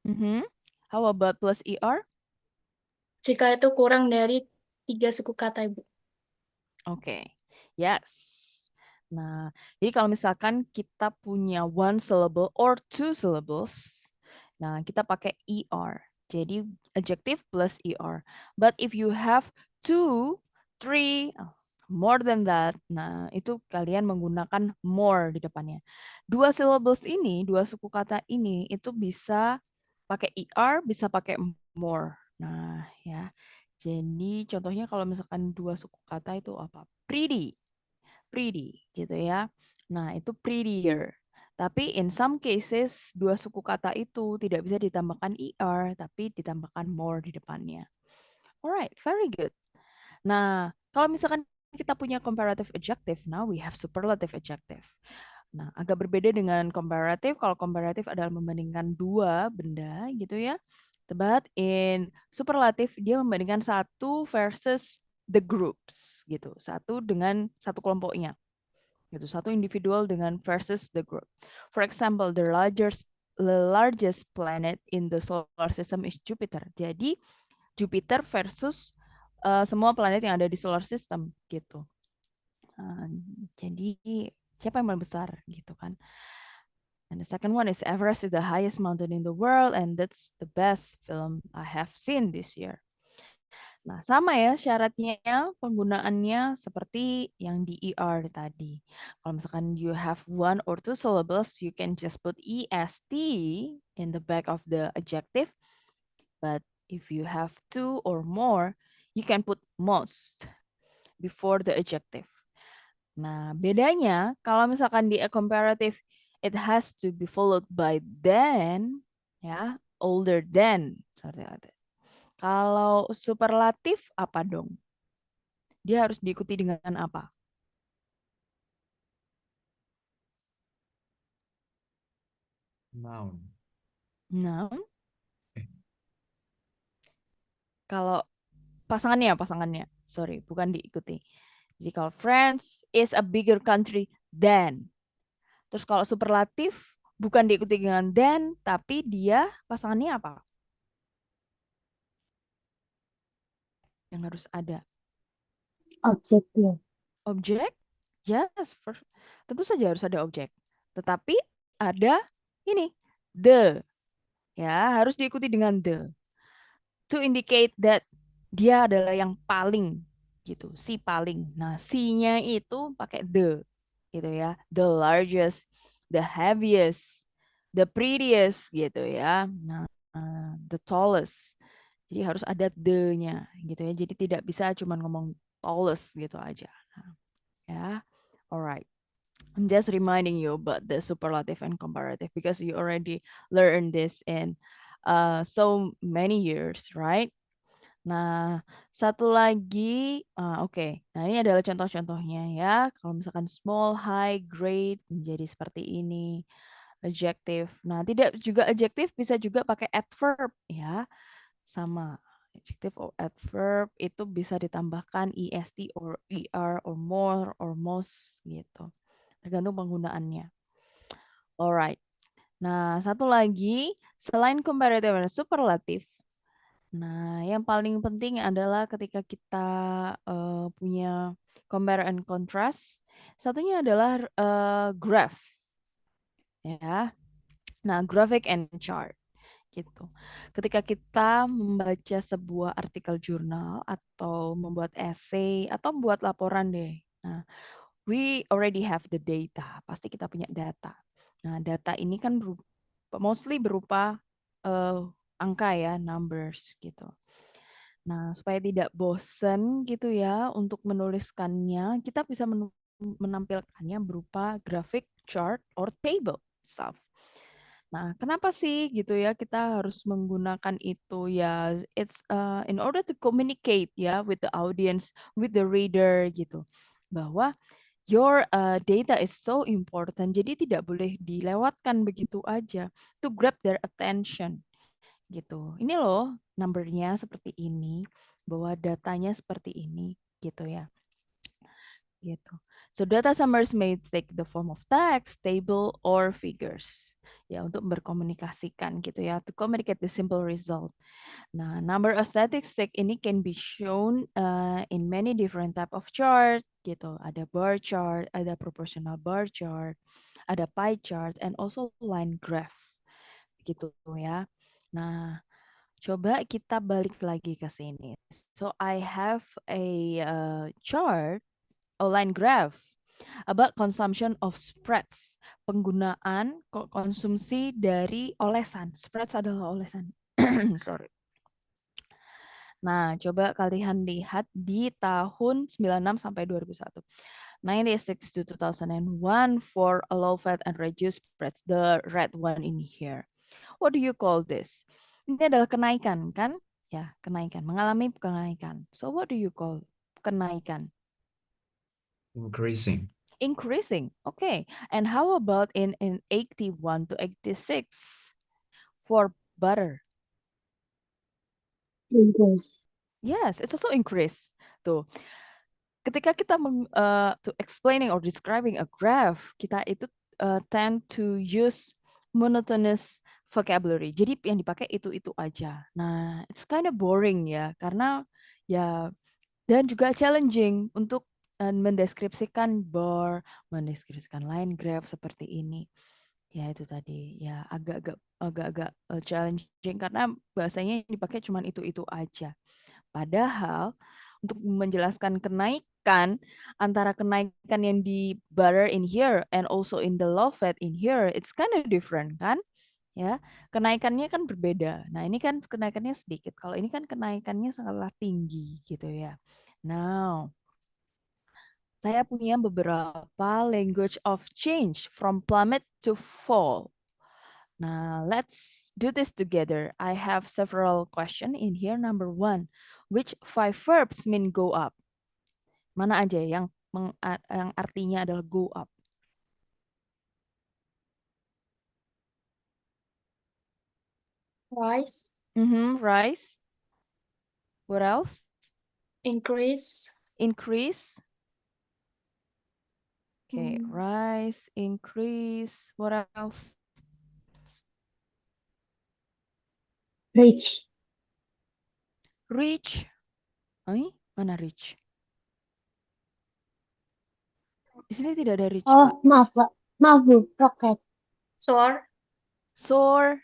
Mhm. How about plus ER? Jika itu kurang dari 3 suku kata, Ibu. Oke, yes. Nah, jadi kalau misalkan kita punya one syllable or two syllables, nah kita pakai ER. Jadi adjective plus ER. But if you have two, three, more than that, nah itu kalian menggunakan more di depannya. Dua syllables ini, dua suku kata ini, itu bisa pakai ER, bisa pakai more. Nah, ya. Jadi contohnya kalau misalkan dua suku kata itu apa? Pretty, pretty gitu ya. Nah, itu prettier. Tapi in some cases dua suku kata itu tidak bisa ditambahkan er, tapi ditambahkan more di depannya. Alright, very good. Nah, kalau misalkan kita punya comparative adjective, now we have superlative adjective. Nah, agak berbeda dengan comparative. Kalau comparative adalah membandingkan dua benda gitu ya. But in superlative dia membandingkan satu versus the groups gitu. Satu dengan satu kelompoknya. Gitu. Satu individual dengan versus the group. For example, the largest planet in the solar system is Jupiter. Jadi Jupiter versus semua planet yang ada di solar system gitu. Jadi siapa yang paling besar gitu kan? And the second one is Everest is the highest mountain in the world and that's the best film I have seen this year. Nah, sama ya syaratnya penggunaannya seperti yang di ER tadi. Kalau misalkan you have one or two syllables, you can just put EST in the back of the adjective. But if you have two or more, you can put most before the adjective. Nah, bedanya kalau misalkan di a comparative, it has to be followed by then, ya, older than, seperti itu. Kalau superlatif apa dong? Dia harus diikuti dengan apa? Noun. Nah, Eh, kalau pasangannya, sorry, bukan diikuti. Jadi kalau France is a bigger country than. Terus kalau superlatif bukan diikuti dengan than, tapi dia pasangannya apa? Yang harus ada. Objeknya. Objek? Yes, tentu saja harus ada objek. Tetapi ada ini, the. Ya, harus diikuti dengan the. To indicate that dia adalah yang paling gitu, si paling. Nah, si-nya itu pakai the gitu ya. The largest, the heaviest, the prettiest gitu ya. Nah, the tallest. Jadi harus ada the-nya gitu ya. Jadi tidak bisa cuma ngomong tallest gitu aja. Nah, ya. Alright. I'm just reminding you about the superlative and comparative because you already learned this in so many years, right? Nah, satu lagi, oke. Nah, ini adalah contoh-contohnya ya. Kalau misalkan small, high, great menjadi seperti ini. Adjective. Nah, tidak juga adjective bisa juga pakai adverb ya. Sama. Adjective or adverb itu bisa ditambahkan est or er or more or most gitu. Tergantung penggunaannya. Alright. Nah, satu lagi selain comparative dan superlatif. Nah, yang paling penting adalah ketika kita punya compare and contrast, satunya adalah graph, ya. Nah, graphic and chart, gitu. Ketika kita membaca sebuah artikel jurnal atau membuat essay atau membuat laporan deh. Nah, we already have the data, pasti kita punya data. Nah, data ini kan mostly berupa uh, angka ya, numbers gitu. Nah, supaya tidak bosen gitu ya untuk menuliskannya, kita bisa menampilkannya berupa grafik, chart, or table stuff. Nah, kenapa sih gitu ya kita harus menggunakan itu ya? It's in order to communicate ya with the audience, with the reader gitu, bahwa your data is so important. Jadi tidak boleh dilewatkan begitu aja to grab their attention gitu. Ini loh numbernya seperti ini, bahwa datanya seperti ini gitu ya. Gitu. So data summaries may take the form of text, table, or figures. Ya, untuk berkomunikasikan gitu ya, to communicate the simple result. Nah, number of statistic ini can be shown in many different type of chart gitu. Ada bar chart, ada proportional bar chart, ada pie chart, and also line graph gitu ya. Nah, coba kita balik lagi ke sini. So I have a chart, a line graph about consumption of spreads. Penggunaan konsumsi dari olesan. Spreads adalah olesan. Sorry. Nah, coba kalian lihat di tahun 96 sampai 2001. 96 to 2001 for a low fat and reduced spreads, the red one in here. What do you call this? Ini adalah kenaikan, kan? Ya, kenaikan, mengalami kenaikan. So what do you call kenaikan? Increasing. Increasing. Okay. And how about in 81 to 86 for butter? Increase. Yes, it's also increase. Tuh. Ketika kita to explaining or describing a graph, kita itu tend to use monotonous vocabulary. Jadi yang dipakai itu aja. Nah, it's kind of boring ya, karena ya dan juga challenging untuk mendeskripsikan bar, mendeskripsikan line graph seperti ini. Ya itu tadi ya agak-agak challenging karena bahasanya yang dipakai cuma itu aja. Padahal untuk menjelaskan kenaikan antara kenaikan yang di butter in here and also in the low fat in here, it's kind of different kan? Ya, kenaikannya kan berbeda. Nah, ini kan kenaikannya sedikit. Kalau ini kan kenaikannya sangatlah tinggi gitu ya. Now, saya punya beberapa language of change from plummet to fall. Now, let's do this together. I have several questions in here. Number one, which five verbs mean go up? Mana aja yang artinya adalah go up? Rise. Rise. What else? Increase. Increase. Okay, rise, increase. What else? Reach. Reach. Mana reach? Di sini tidak ada reach, Kak. Maaf, Kak. Maaf, Bu. Rocket. Soar. Soar.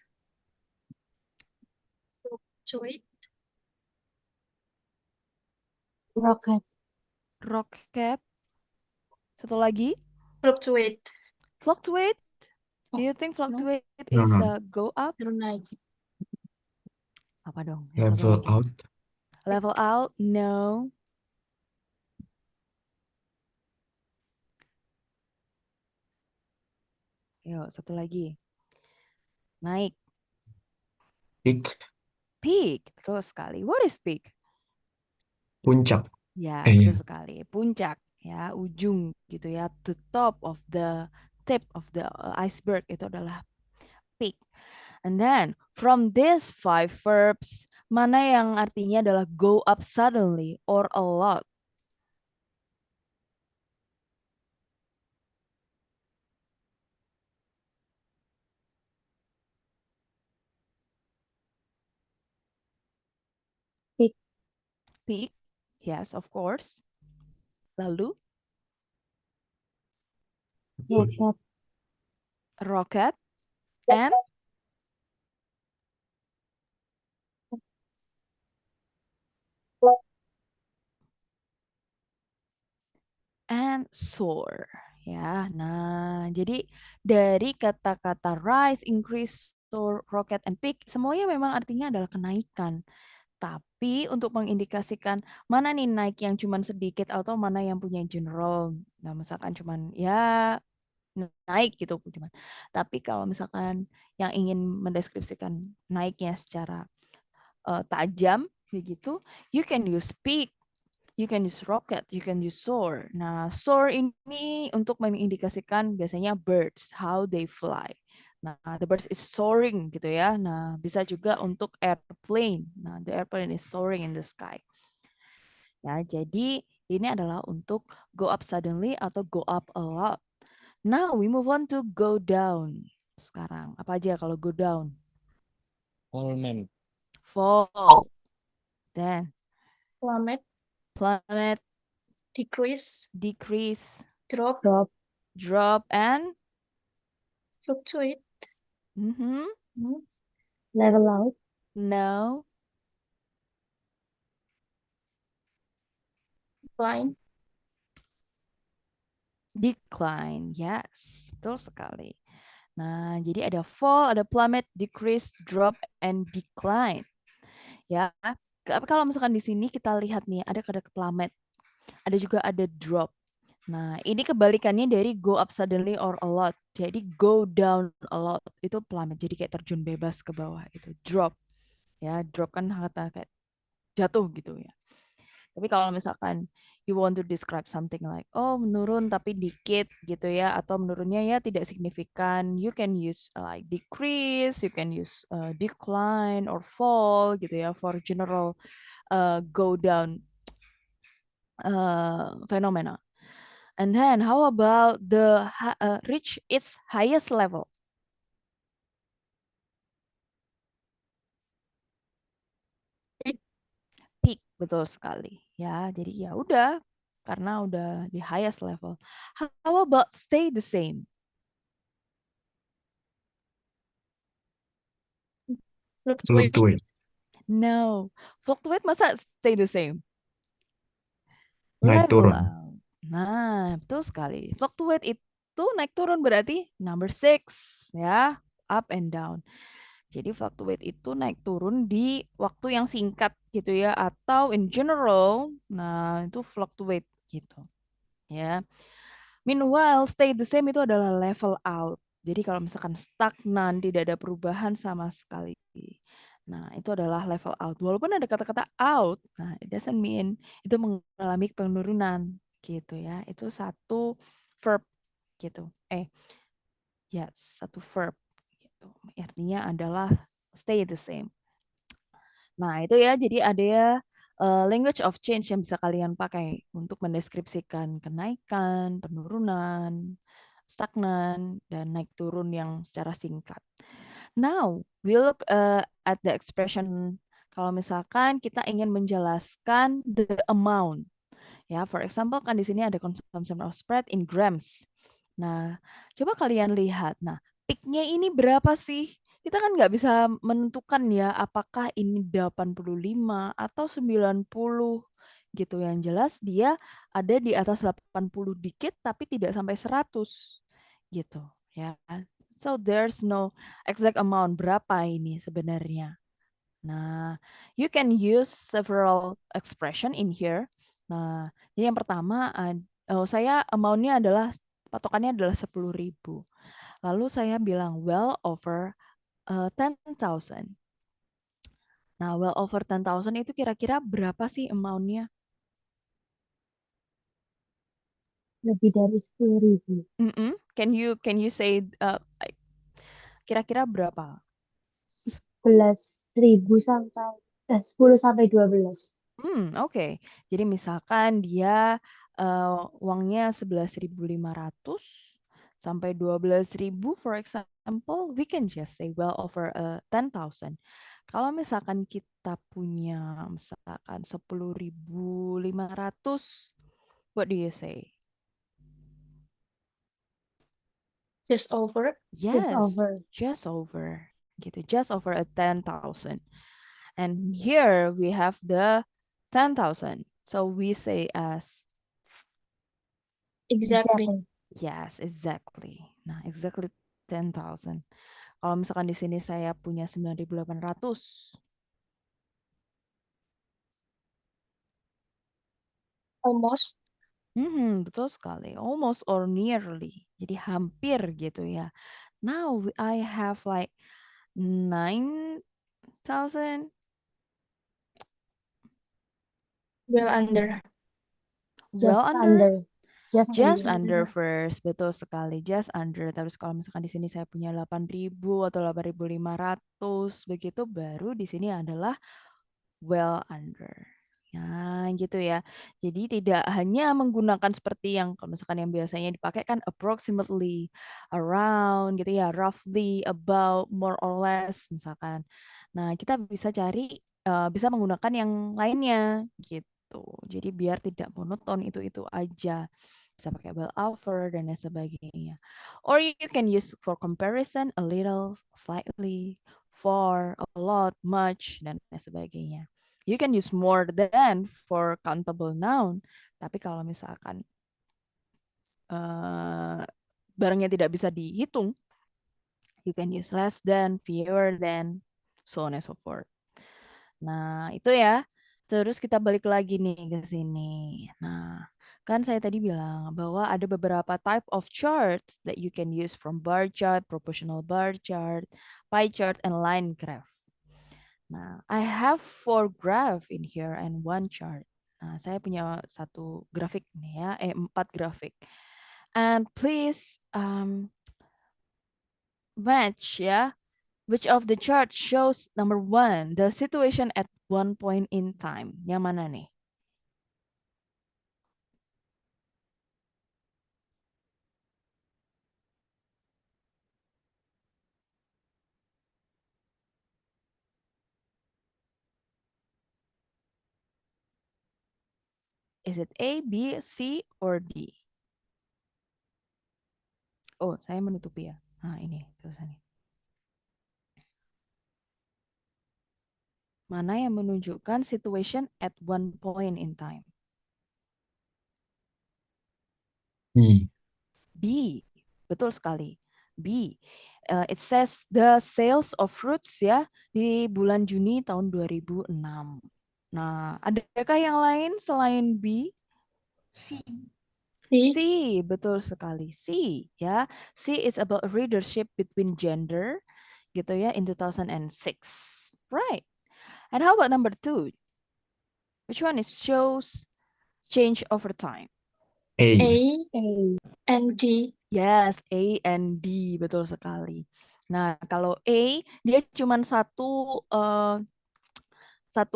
Fluctuate. Rocket. Rocket. Satu lagi. Fluctuate. Fluctuate. Do you think fluctuate No, is no. go up? Naik. Apa dong? Yang satu Level lagi. out. Level out? No. Yuk, satu lagi. Naik. Peak. Peak. Betul sekali. What is peak? Puncak. Ya, Iya. betul sekali. Puncak. Ya, ujung gitu ya. The top of the tip of the iceberg itu adalah peak. And then, from these five verbs, mana yang artinya adalah go up suddenly or a lot? Peak. Peak, yes, of course. Lalu, Rocket. rocket, and soar. Ya, nah, jadi dari kata-kata rise, increase, soar, rocket, and peak, semuanya memang artinya adalah kenaikan. Tapi untuk mengindikasikan mana nih naik yang cuman sedikit atau mana yang punya general. Nah, misalkan cuman ya naik gitu cuman. Tapi kalau misalkan yang ingin mendeskripsikan naiknya secara tajam begitu, you can use peak, you can use rocket, you can use soar. Nah, soar ini untuk mengindikasikan biasanya birds, how they fly. Nah, the birds is soaring gitu ya. Nah, bisa juga untuk airplane. Nah, the airplane is soaring in the sky. Ya, jadi Ini adalah untuk go up suddenly atau go up a lot. Now we move on to go down. Sekarang apa aja kalau go down? Fall, ma'am. Fall. Then Plummet, plummet, decrease, decrease, drop, drop, and fluctuate, mhm, level out, no, decline, decline. Yes, betul sekali. Nah, jadi ada fall, ada plummet, decrease, drop, and decline. Ya, tapi kalau misalkan di sini kita lihat nih, ada kata plummet, ada juga ada drop. Nah, ini kebalikannya dari go up suddenly or a lot. Jadi go down a lot itu plummet. Jadi kayak terjun bebas ke bawah itu drop. Ya, drop kan kata kayak jatuh gitu ya. Tapi kalau misalkan you want to describe something like oh menurun tapi dikit gitu ya atau menurunnya ya tidak signifikan, you can use like decrease, you can use decline or fall gitu ya for general go down phenomena. And then how about the reach its highest level? Peak, betul sekali. Ya, jadi ya udah karena udah di highest level. How about stay the same? fluctuate, Fluctuate. No, fluctuate masa stay the same? Naik Level turun. out. Nah, betul sekali. Fluctuate itu naik turun berarti number 6 ya, up and down. Jadi fluctuate itu naik turun di waktu yang singkat gitu ya atau in general, nah itu fluctuate gitu ya. Meanwhile, stay the same itu adalah level out. Jadi kalau misalkan stagnan, tidak ada perubahan sama sekali. Nah, itu adalah level out. Walaupun ada kata-kata out, nah it doesn't mean itu mengalami penurunan gitu ya. Itu satu verb gitu. Yes, satu verb gitu. Artinya adalah stay the same. Nah, itu ya, jadi ada language of change yang bisa kalian pakai untuk mendeskripsikan kenaikan, penurunan, stagnan, dan naik turun yang secara singkat. Now, we look at the expression kalau misalkan kita ingin menjelaskan the amount. Ya, for example, kan di sini ada consumption of spread in grams. Nah, coba kalian lihat. Nah, peak-nya ini berapa sih? Kita kan nggak bisa menentukan ya apakah ini 85 atau 90 gitu. Yang jelas dia ada di atas 80 dikit tapi tidak sampai 100 gitu ya. So there's no exact amount berapa ini sebenarnya. Nah, you can use several expression in here. Nah, jadi yang pertama, saya amount-nya adalah, patokannya adalah 10.000. Lalu saya bilang well over 10.000. Nah, well over 10.000 itu kira-kira berapa sih amount-nya? lebih dari 10.000. Can you say like, kira-kira berapa? 11.000 sampai 10 sampai 12. Oke. Jadi misalkan dia uangnya 11.500 sampai 12.000 for example, we can just say well over 10.000. Kalau misalkan kita punya misalkan 10.500, what do you say? just over, Yes, over. just over. Gitu, just over 10.000. And here we have the 10.000. So we say as exactly, yes, exactly. Nah, exactly 10.000. Kalau misalkan di sini saya punya 9.800. almost, Betul sekali. Almost or nearly. Jadi hampir gitu ya. Now I have like 9.000. well under, Well Just under. under. Just under. under first, betul sekali. Just under. Terus kalau misalkan di sini saya punya 8.000 atau 8.500, begitu baru di sini adalah well under. Nah, gitu ya. Jadi tidak hanya menggunakan seperti yang kalau misalkan yang biasanya dipakai kan approximately, around gitu ya, roughly, about, more or less misalkan. Nah, kita bisa cari bisa menggunakan yang lainnya gitu. Jadi biar tidak monoton itu aja. Bisa pakai will over dan lain sebagainya. Or you can use for comparison a little, slightly, for, a lot, much dan lain sebagainya. You can use more than for countable noun. Tapi kalau misalkan barangnya tidak bisa dihitung, you can use less than, fewer than, so on and so forth. Nah, itu ya. Terus kita balik lagi nih ke sini. Nah, kan saya tadi bilang bahwa ada beberapa type of charts that you can use from bar chart, proportional bar chart, pie chart, and line graph. Nah, I have 4 graph in here and 1 chart. Nah, saya punya 1 grafik nih ya, 4 grafik. And please match ya, which of the chart shows number 1, the situation at one point in time. Yang mana nih? Is it A, B, C, or D? Oh, saya menutupi ya. Nah, ini tulisannya. Mana yang menunjukkan situation at one point in time? B. B, betul sekali. B. It says the sales of fruits ya di bulan Juni tahun 2006. Nah, adakah yang lain selain B? C. C, betul sekali. C ya. C is about readership between gender gitu ya in 2006. Right. And how about number 2? Which one is shows change over time? A. A A. and D. Yes, A and D, betul sekali. Nah, kalau A, dia cuma satu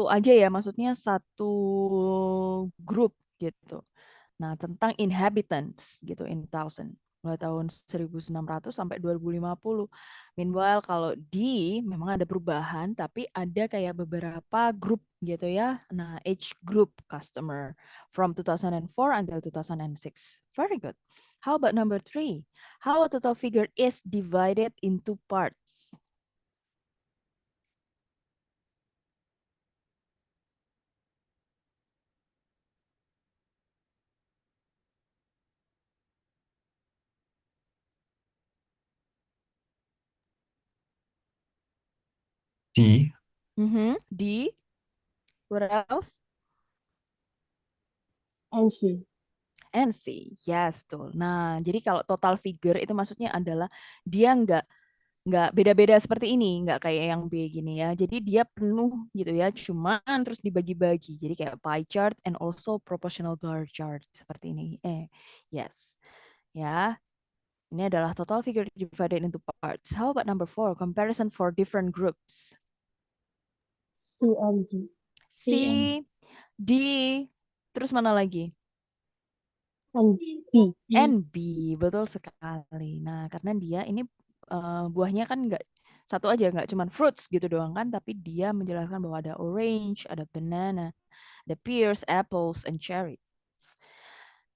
aja ya, maksudnya satu grup gitu. Nah, tentang inhabitants gitu in thousand. Mulai tahun 1600 sampai 2050. Meanwhile, kalau D memang ada perubahan, tapi ada kayak beberapa grup gitu ya. Nah, age group customer from 2004 until 2006. Very good. How about number 3? How a total figure is divided into parts? D. D. What else? And C. NC, yes betul. Nah, jadi kalau total figure itu maksudnya adalah dia nggak beda-beda seperti ini, nggak kayak yang B gini ya. Jadi dia penuh gitu ya, cuman terus dibagi-bagi. Jadi kayak pie chart and also proportional bar chart seperti ini. Yes. Ya, ini adalah total figure divided into parts. How about number 4? Comparison for different groups. C and D. C, C D, terus mana lagi? And B. And B, betul sekali. Nah, karena dia ini buahnya kan nggak satu aja, nggak cuma fruits gitu doang kan, tapi dia menjelaskan bahwa ada orange, ada banana, ada pears, apples, and cherries.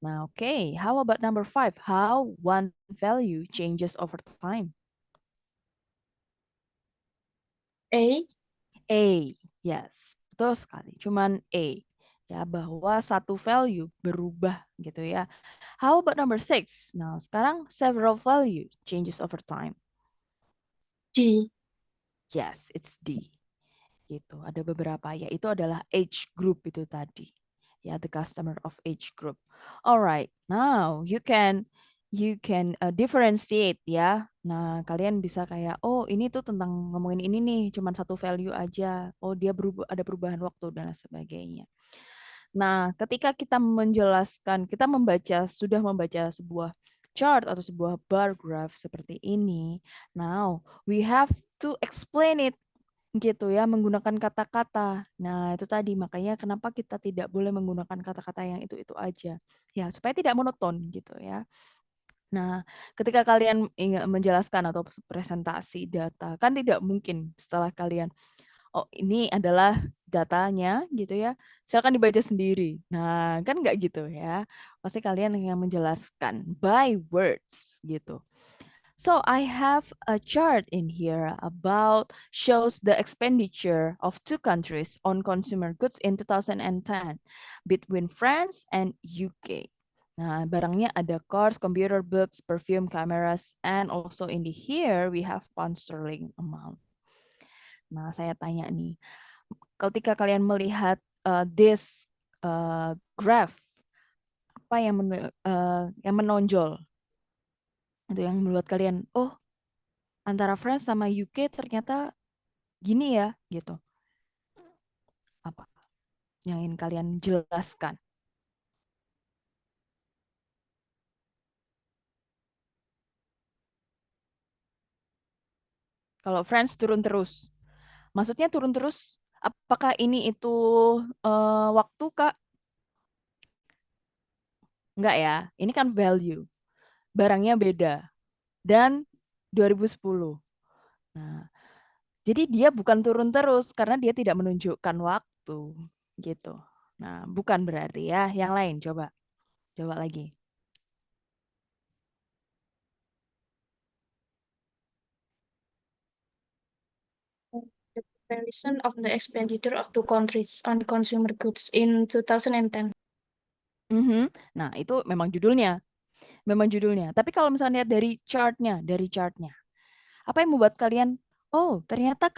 Nah, okay. How about number 5? How one value changes over time? A. A, yes, betul sekali. Cuman A, ya bahwa satu value berubah gitu ya. How about number 6? Nah, sekarang several value changes over time. D. Yes, it's D. Gitu. Ada beberapa, yaitu adalah age group itu tadi. Ya, the customer of age group. Alright, now you can differentiate ya. Nah, kalian bisa kayak, oh ini tuh tentang ngomongin ini nih, cuman satu value aja. Oh dia ada perubahan waktu dan lain sebagainya. Nah, ketika kita menjelaskan, kita sudah membaca sebuah chart atau sebuah bar graph seperti ini. Now, we have to explain it gitu ya, menggunakan kata-kata. Nah, itu tadi makanya kenapa kita tidak boleh menggunakan kata-kata yang itu aja. Ya, supaya tidak monoton gitu ya. Nah, ketika kalian menjelaskan atau presentasi data, kan tidak mungkin setelah kalian, oh ini adalah datanya gitu ya, silakan dibaca sendiri. Nah, kan nggak gitu ya. Pasti kalian yang menjelaskan by words gitu. So I have a chart in here about shows the expenditure of two countries on consumer goods in 2010 between France and UK. Nah, barangnya ada cars, computer, books, perfume, cameras, and also in the here we have pound sterling amount. Nah, saya tanya nih, ketika kalian melihat this graph, apa yang menonjol? Itu yang membuat kalian, oh antara France sama UK ternyata gini ya, gitu. Apa yang ingin kalian jelaskan? Kalau France turun terus, maksudnya turun terus, apakah ini itu waktu, Kak? Enggak ya, ini kan value. Barangnya beda. Dan 2010. Nah, jadi dia bukan turun terus karena dia tidak menunjukkan waktu, gitu. Nah, bukan berarti ya. Yang lain, coba. Coba lagi. The comparison of the expenditure of two countries on consumer goods in 2010. Nah, itu memang judulnya. Memang judulnya. Tapi kalau misalnya lihat dari chartnya, apa yang membuat kalian, oh ternyata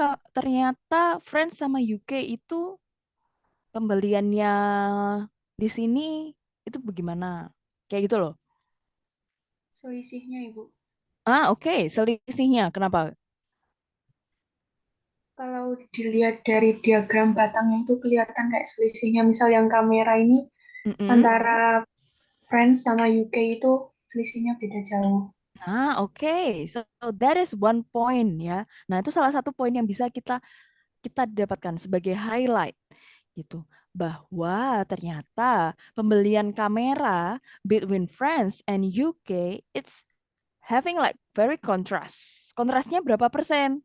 France sama UK itu pembeliannya di sini itu bagaimana? Kayak gitu loh. Selisihnya, Ibu. Oke. Selisihnya. Kenapa? Kalau dilihat dari diagram batangnya itu kelihatan kayak selisihnya. Misal yang kamera ini antara France sama UK itu selisihnya beda jauh. Oke. So that is one point ya. Nah, itu salah satu poin yang bisa kita dapatkan sebagai highlight gitu, bahwa ternyata pembelian kamera between France and UK it's having like very contrast. Kontrasnya berapa persen?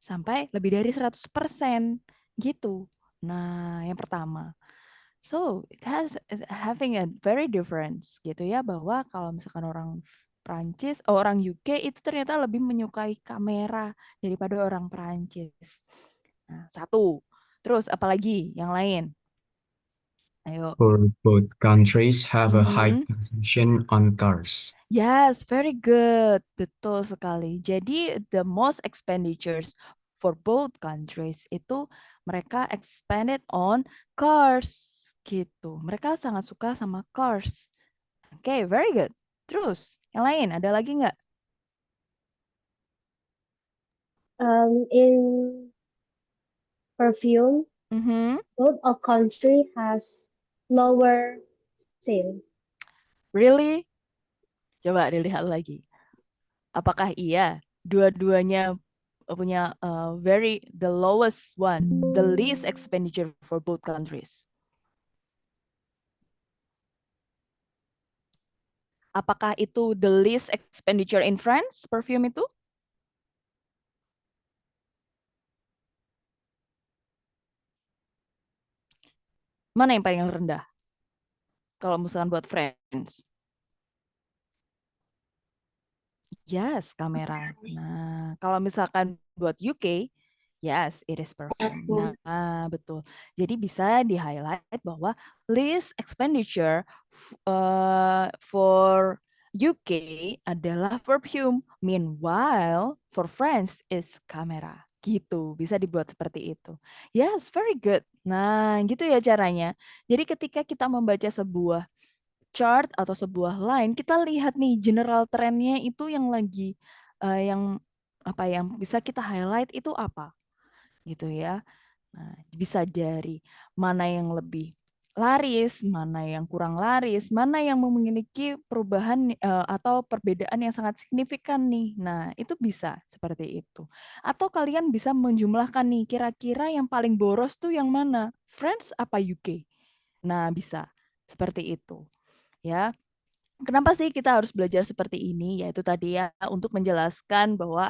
Sampai lebih dari 100% gitu. Nah, yang pertama. So, it has having a very difference gitu ya, bahwa kalau misalkan orang Prancis, orang UK itu ternyata lebih menyukai kamera daripada orang Prancis. Nah, satu. Terus apalagi yang lain? Ayo. For both countries have a high Mhm. consumption on cars. Yes, very good. Betul sekali. Jadi the most expenditures for both countries itu mereka expanded on cars gitu. Mereka sangat suka sama cars. Oke, very good. Terus, yang lain ada lagi nggak? In perfume, Mhm. both of country has lower sale. Really? Coba dilihat lagi. Apakah iya dua-duanya punya the lowest one, the least expenditure for both countries? Apakah itu the least expenditure in France, perfume itu? Mana yang paling rendah? Kalau misalkan buat France. Yes, kamera. Nah, kalau misalkan buat UK, yes, it is perfume. Nah, betul. Jadi bisa di-highlight bahwa least expenditure for UK adalah perfume. Meanwhile, for France is kamera. Gitu, bisa dibuat seperti itu. Yes, very good. Nah, gitu ya caranya. Jadi ketika kita membaca sebuah chart atau sebuah line, kita lihat nih general trendnya itu yang lagi yang apa yang bisa kita highlight itu apa gitu ya. Nah, bisa dari mana yang lebih laris, mana yang kurang laris, mana yang memiliki perubahan atau perbedaan yang sangat signifikan nih. Nah, itu bisa seperti itu. Atau kalian bisa menjumlahkan nih, kira-kira yang paling boros tuh yang mana? France apa UK? Nah, bisa seperti itu. Ya. Kenapa sih kita harus belajar seperti ini? Yaitu tadi ya untuk menjelaskan bahwa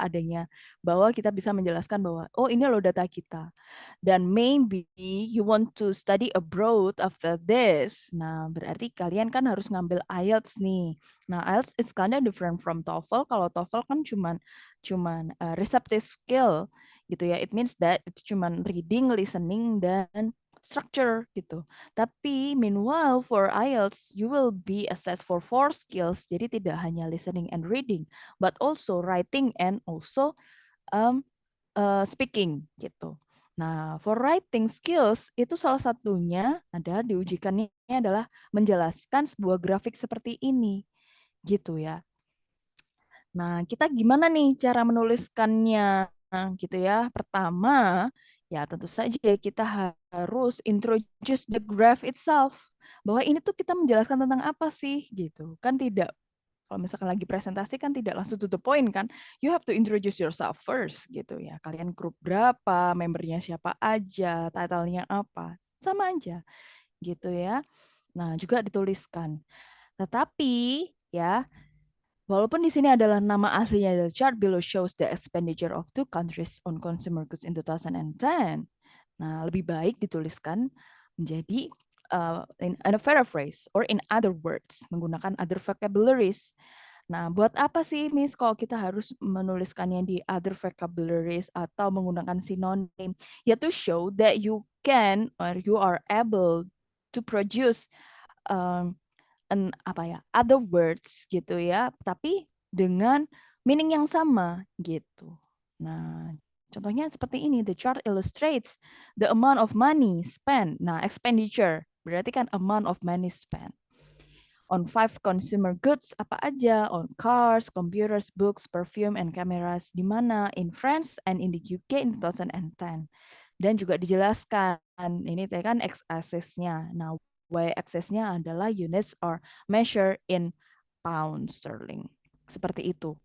kita bisa menjelaskan bahwa oh ini loh data kita. Dan maybe you want to study abroad after this. Nah, berarti kalian kan harus ngambil IELTS nih. Nah, IELTS is kind of different from TOEFL. Kalau TOEFL kan cuman receptive skill gitu ya. It means that itu cuman reading, listening dan structure gitu. Tapi meanwhile for IELTS you will be assessed for 4 skills. Jadi tidak hanya listening and reading, but also writing and also speaking gitu. Nah, for writing skills itu salah satunya adalah diujikannya adalah menjelaskan sebuah grafik seperti ini gitu ya. Nah, kita gimana nih cara menuliskannya gitu ya. Pertama, ya tentu saja kita harus introduce the graph itself. Bahwa ini tuh kita menjelaskan tentang apa sih gitu. Kan tidak kalau misalkan lagi presentasi kan tidak langsung to the point kan. You have to introduce yourself first gitu ya. Kalian grup berapa, membernya siapa aja, title-nya apa. Sama aja gitu ya. Nah, juga dituliskan. Tetapi ya walaupun di sini adalah nama aslinya, the chart below shows the expenditure of two countries on consumer goods in 2010. Nah, lebih baik dituliskan menjadi in a paraphrase or in other words, menggunakan other vocabularies. Nah, buat apa sih, Miss, kalau kita harus menuliskannya di other vocabularies atau menggunakan sinonim? Ya, to show that you can or you are able to produce um, other words gitu ya, tapi dengan meaning yang sama gitu. Nah, contohnya seperti ini, the chart illustrates the amount of money spent. Nah, expenditure berarti kan amount of money spent on 5 consumer goods apa aja, on cars, computers, books, perfume, and cameras, di mana in France and in the UK in 2010. Dan juga dijelaskan, ini kan x-axis-nya. Nah, y-axis-nya adalah units or measure in pound sterling. Seperti itu.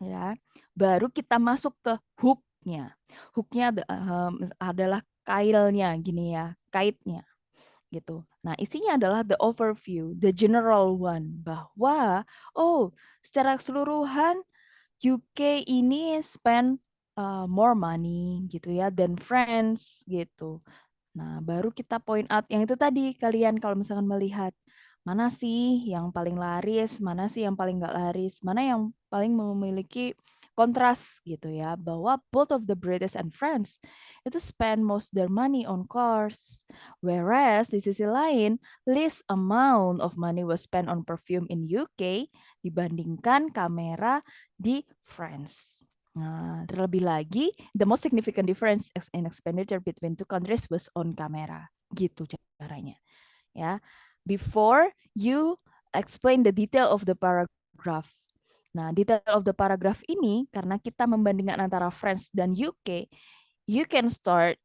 Ya. Baru kita masuk ke hook-nya. Hook-nya adalah kailnya, gini ya, kaitnya gitu. Nah, isinya adalah the overview, the general one, bahwa secara keseluruhan UK ini spend more money gitu ya than France gitu. Nah, baru kita point out yang itu tadi, kalian kalau misalkan melihat mana sih yang paling laris, mana sih yang paling nggak laris, mana yang paling memiliki kontras gitu ya, bahwa both of the British and France itu spend most their money on cars, whereas di sisi lain least amount of money was spent on perfume in UK dibandingkan kamera di France. Nah, terlebih lagi, the most significant difference in expenditure between two countries was on kamera. Gitu caranya. Ya, before you explain the detail of the paragraph. Nah, detail of the paragraph ini karena kita membandingkan antara France dan UK, you can start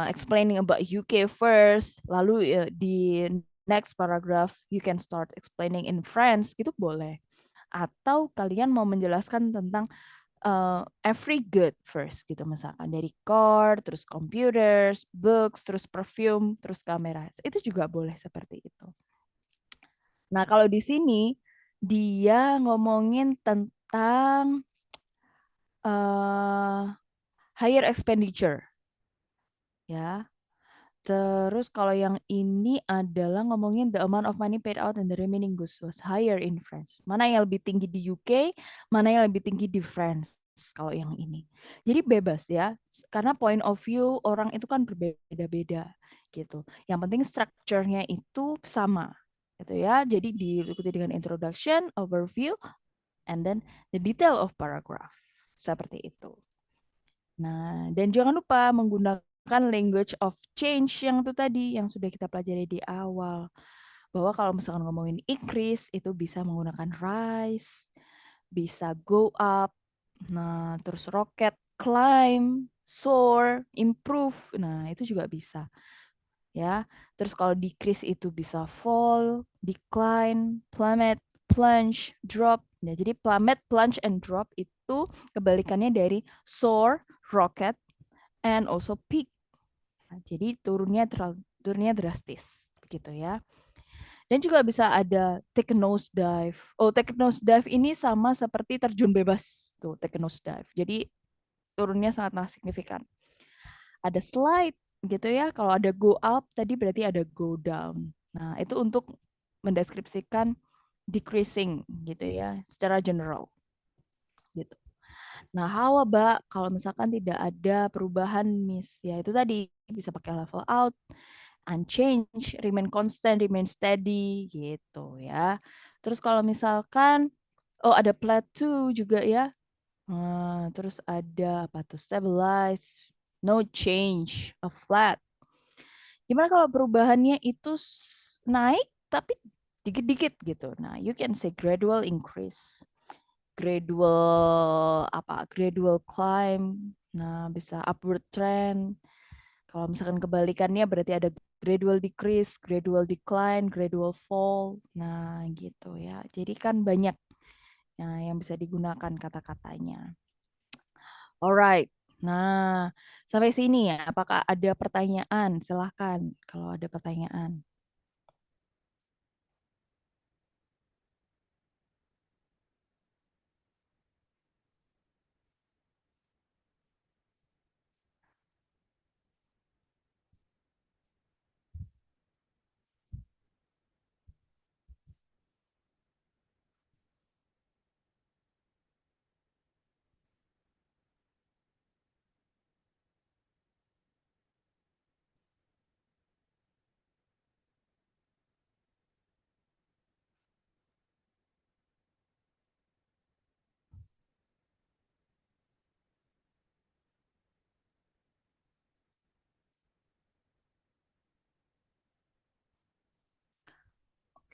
explaining about UK first, lalu di next paragraph you can start explaining in France, gitu boleh. Atau kalian mau menjelaskan tentang every good first gitu, misalkan dari car, terus computers, books, terus perfume, terus kamera. Itu juga boleh seperti itu. Nah, kalau di sini dia ngomongin tentang higher expenditure. Ya. Terus kalau yang ini adalah ngomongin the amount of money paid out and the remaining goods was higher in France. Mana yang lebih tinggi di UK, mana yang lebih tinggi di France kalau yang ini. Jadi bebas ya, karena point of view orang itu kan berbeda-beda gitu. Yang penting structure-nya itu sama gitu ya. Jadi diikuti dengan introduction, overview, and then the detail of paragraph. Seperti itu. Nah, dan jangan lupa menggunakan language of change yang itu tadi yang sudah kita pelajari di awal. Bahwa kalau misalkan ngomongin increase itu bisa menggunakan rise, bisa go up, nah terus rocket, climb, soar, improve. Nah, itu juga bisa. ya. Terus kalau decrease itu bisa fall, decline, plummet, plunge, drop. Nah, jadi plummet, plunge, and drop itu kebalikannya dari soar, rocket, and also peak. Nah, jadi turunnya drastis, begitu ya. Dan juga bisa ada take a nose dive. Oh, take a nose dive ini sama seperti terjun bebas tuh, take a nose dive. Jadi turunnya sangat signifikan. Ada slide gitu ya. Kalau ada go up tadi berarti ada go down. Nah, itu untuk mendeskripsikan decreasing gitu ya, secara general. Gitu. Nah, how about kalau misalkan tidak ada perubahan, Miss? Ya itu tadi bisa pakai level out, unchanged, remain constant, remain steady gitu ya. Terus kalau misalkan ada plateau juga ya. Nah, terus ada apa tuh? Stabilize, no change, a flat. Gimana kalau perubahannya itu naik tapi dikit-dikit gitu. Nah, you can say gradual increase, gradual climb. Nah, bisa upward trend. Kalau misalkan kebalikannya berarti ada gradual decrease, gradual decline, gradual fall. Nah, gitu ya. Jadi kan banyak yang bisa digunakan kata-katanya. Alright. Nah, sampai sini ya. Apakah ada pertanyaan? Silahkan kalau ada pertanyaan.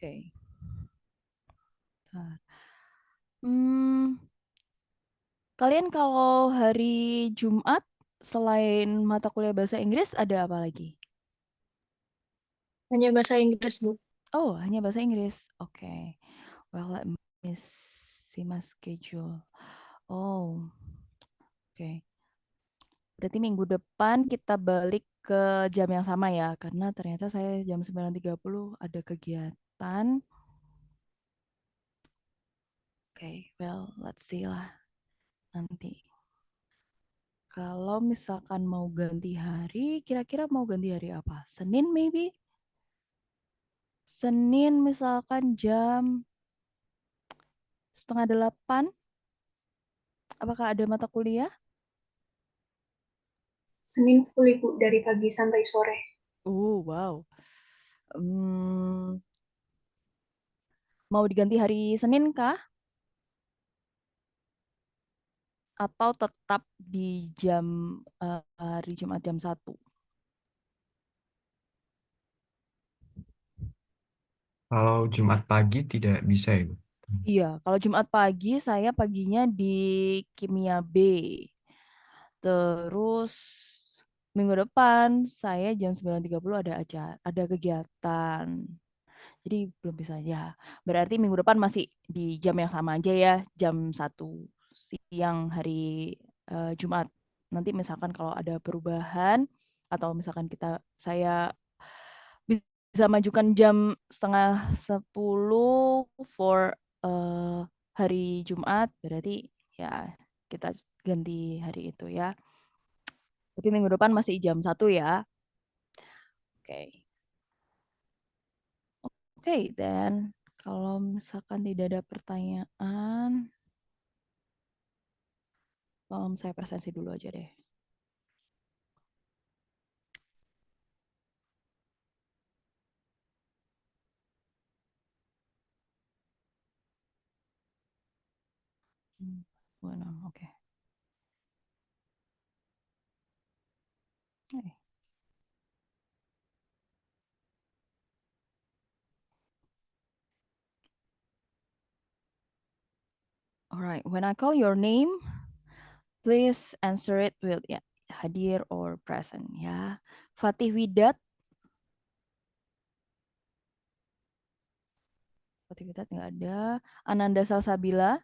Oke. Bentar. Kalian kalau hari Jumat selain mata kuliah bahasa Inggris ada apa lagi? Hanya bahasa Inggris, Bu. Oh, hanya bahasa Inggris. Oke. Well, let me see my schedule. Oh, oke. Berarti minggu depan kita balik ke jam yang sama ya, karena ternyata saya jam 9.30 ada kegiatan. Oke, well, let's see lah nanti. Kalau misalkan mau ganti hari, kira-kira mau ganti hari apa? Senin maybe? Senin misalkan jam 7:30. Apakah ada mata kuliah? Senin full Ibu dari pagi sampai sore. Wow. Mau diganti hari Senin kah? Atau tetap di jam hari Jumat jam 1? Kalau Jumat pagi tidak bisa ya, Bu? Iya, kalau Jumat pagi saya paginya di Kimia B. Terus minggu depan saya jam 9.30 ada kegiatan. Jadi belum bisa ya. Berarti minggu depan masih di jam yang sama aja ya, jam 1 siang hari Jumat. Nanti misalkan kalau ada perubahan atau misalkan saya bisa majukan jam 9:30 for hari Jumat, berarti ya kita ganti hari itu ya. Tapi minggu depan masih jam 1 ya. Oke. Oke, dan kalau misalkan tidak ada pertanyaan, saya presentasi dulu aja deh. Bueno, oke. Okay. Alright, when I call your name, please answer it with hadir or present ya. Fatih Widat, Aktivitas nggak ada. Ananda Salsabila.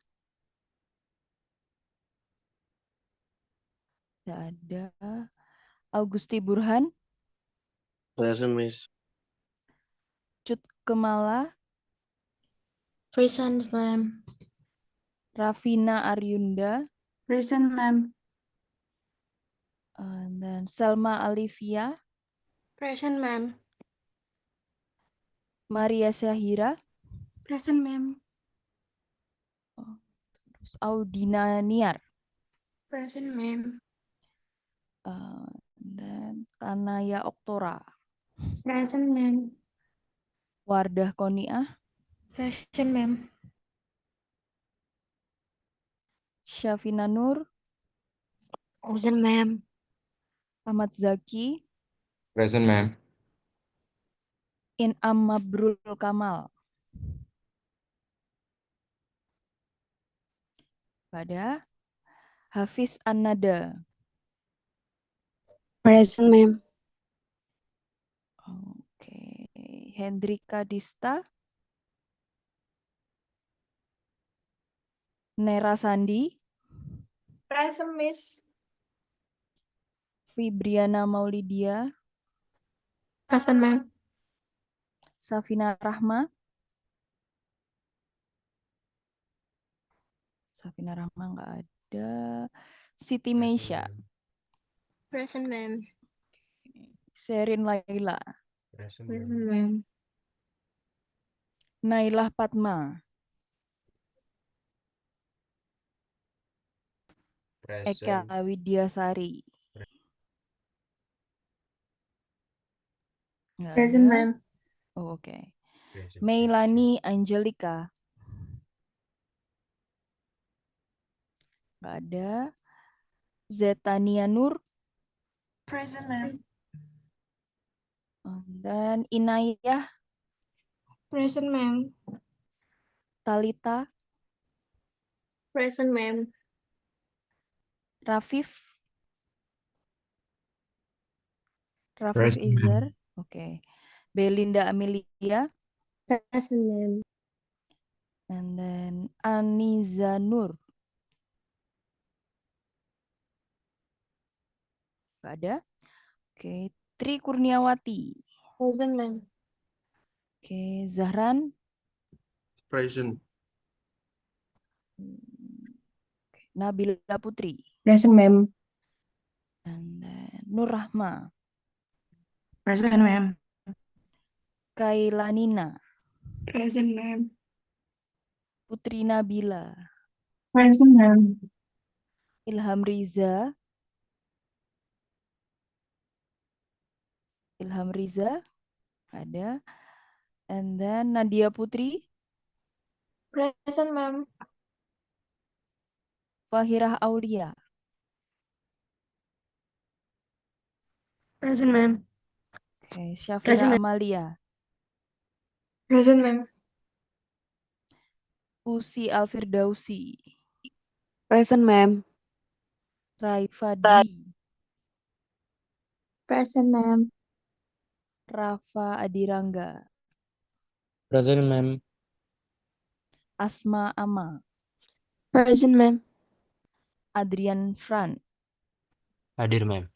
Nggak ada. Augusti Burhan. Present, Miss. Cut Kemala. Present, ma'am. Rafina Aryunda. Present, ma'am. Dan Selma Alivia. Present, ma'am. Maria Syahira. Present, ma'am. Terus Audina Niar. Present, ma'am. Dan Tanaya Oktora. Present, ma'am. Wardah Koniah. Present, ma'am. Syafina Nur. Present, ma'am. Ahmad Zaki. Present, ma'am. Inam Mabrul Kamal. Pada Hafiz An-Nada. Present, ma'am. Oke. Hendrika Dista. Nera Sandi. Present, Miss. Fibriana Maulidia. Present, ma'am. Safina Rahma. Safina Rahma nggak ada. Siti Meisha. Present, ma'am. Sherin Laila. Present, Present, ma'am. Nailah Fatma. Eka Widyasari. Nggak Present, ada. ma'am. Oh, oke. Meilani Angelika. Nggak ada. Zetania Nur. Present, ma'am. Dan Inayah Present, ma'am. Talita. Present, ma'am. Rafif. Rafif Present, Izar. ma'am. Oke. Belinda Amelia. Present, ma'am. And then Aniza Nur. Nggak ada. Oke. Tri Kurniawati. Present, ma'am. Oke. Zahran. Present. Oke. Nabila Putri. Present, ma'am. And then Nur Rahma. Present, ma'am. Kailanina. Present, ma'am. Putri Nabila. Present, ma'am. Ilham Riza. Ilham Riza. Ada. And then Nadia Putri. Present, ma'am. Fahirah Aulia. Present, ma'am. Oke. Syafira Present, ma'am. Amalia. Present, ma'am. Usi Alfirdausi. Present, ma'am. Raifa Dwi. Present, ma'am. Rafa Adirangga. Present, ma'am. Asma Ama. Present, ma'am. Adrian Fran. Hadir, ma'am.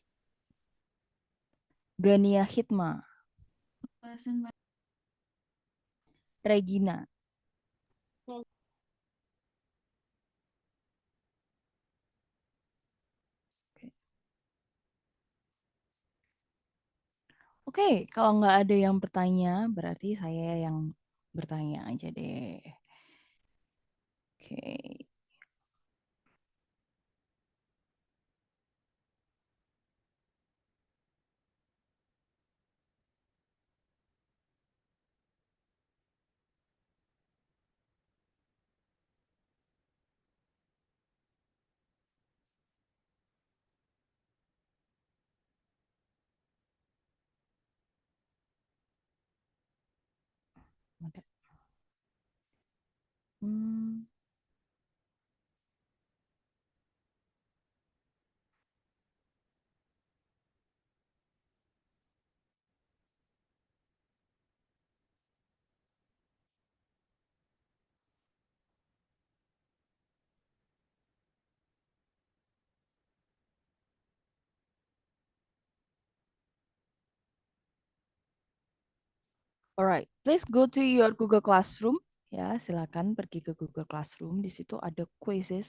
Gania Hitma. Present, ma'am. Regina. Oke, kalau nggak ada yang bertanya, berarti saya yang bertanya aja deh. Oke. Ada. Hmm. Alright, please go to your Google Classroom. Ya, silakan pergi ke Google Classroom. Di situ ada quizzes.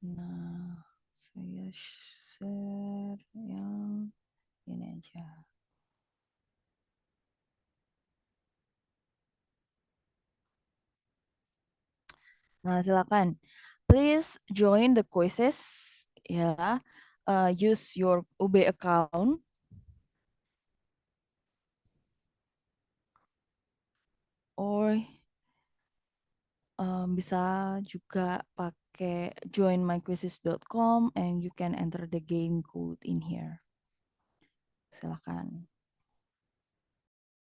Nah, saya share yang ini aja. Nah, silakan. Please join the quizzes. Ya, use your UB account. Or bisa juga pakai joinmyquizzes.com and you can enter the game code in here. Silakan.